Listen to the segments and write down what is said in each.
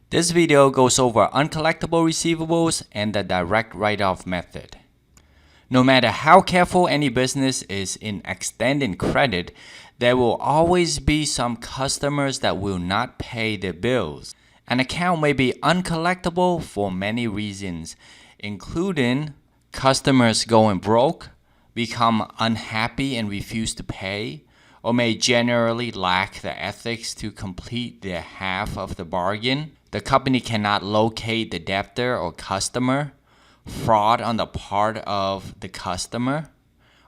This video goes over uncollectible receivables and the direct write-off method. No matter how careful any business is in extending credit, there will always be some customers that will not pay their bills. An account may be uncollectible for many reasons, including customers going broke, become unhappy and refuse to pay, or may generally lack the ethics to complete their half of the bargain. The company cannot locate the debtor or customer, fraud on the part of the customer,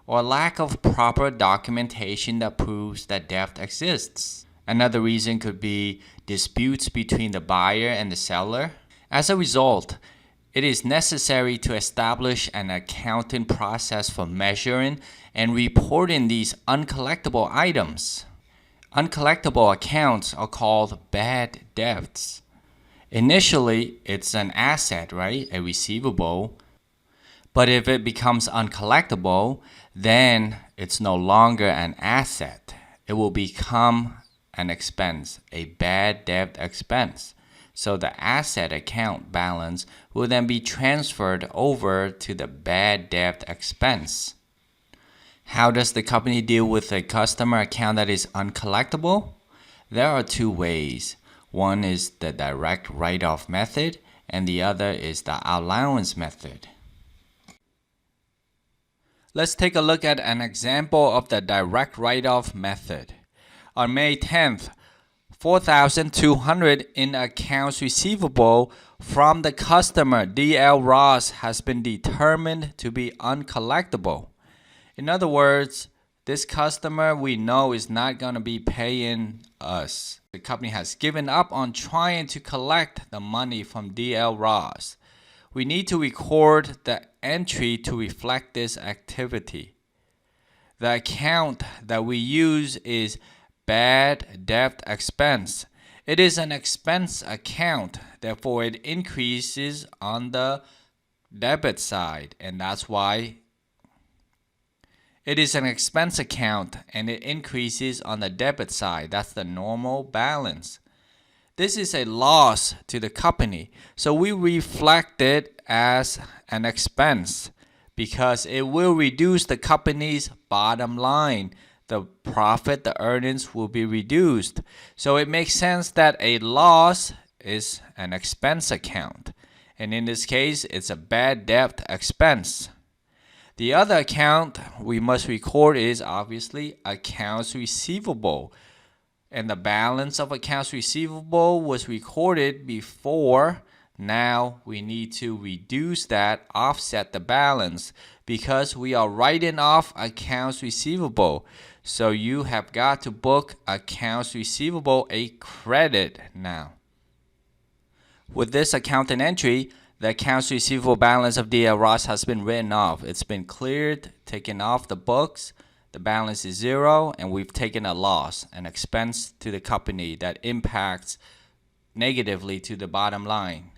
or lack of proper documentation that proves that debt exists. Another reason could be disputes between the buyer and the seller. As a result, it is necessary to establish an accounting process for measuring and reporting these uncollectible items. Uncollectible accounts are called bad debts. Initially, it's an asset, right? A receivable. But if it becomes uncollectible, then it's no longer an asset. It will become an expense, a bad debt expense. So the asset account balance will then be transferred over to the bad debt expense. How does the company deal with a customer account that is uncollectible? There are two ways. One is the direct write-off method, and the other is the allowance method. Let's take a look at an example of the direct write-off method. On May 10th, $4,200 in accounts receivable from the customer D.L. Ross has been determined to be uncollectible. In other words, this customer we know is not going to be paying us. The company has given up on trying to collect the money from D.L. Ross. We need to record the entry to reflect this activity. The account that we use is bad debt expense. It is an expense account, therefore it increases on the debit side, and that's why it is an expense account and it increases on the debit side. That's the normal balance. This is a loss to the company, so we reflect it as an expense because it will reduce the company's bottom line. The profit, the earnings will be reduced. So it makes sense that a loss is an expense account. And in this case, it's a bad debt expense. The other account we must record is obviously accounts receivable. And the balance of accounts receivable was recorded before. Now we need to reduce that, offset the balance, because we are writing off accounts receivable. So you have got to book accounts receivable a credit now. With this accounting entry, the accounts receivable balance of D.L. Ross has been written off. It's been cleared, taken off the books. The balance is zero, and we've taken a loss, an expense to the company that impacts negatively to the bottom line.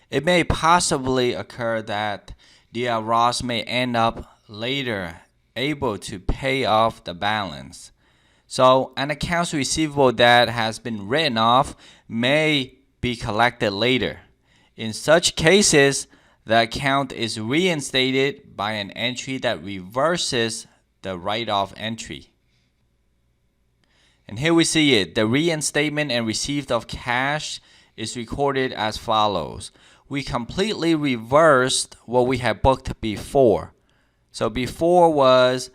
It may possibly occur that D.L. Ross may end up later able to pay off the balance. So an accounts receivable that has been written off may be collected later. In such cases, the account is reinstated by an entry that reverses the write-off entry. And here we see it. The reinstatement and receipt of cash is recorded as follows. We completely reversed what we had booked before. So before was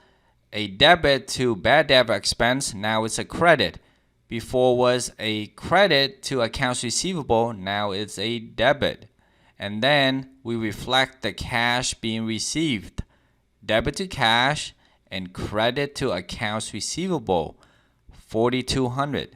a debit to bad debt expense, now it's a credit. Before was a credit to accounts receivable, now it's a debit. And then we reflect the cash being received. Debit to cash and credit to accounts receivable, $4,200.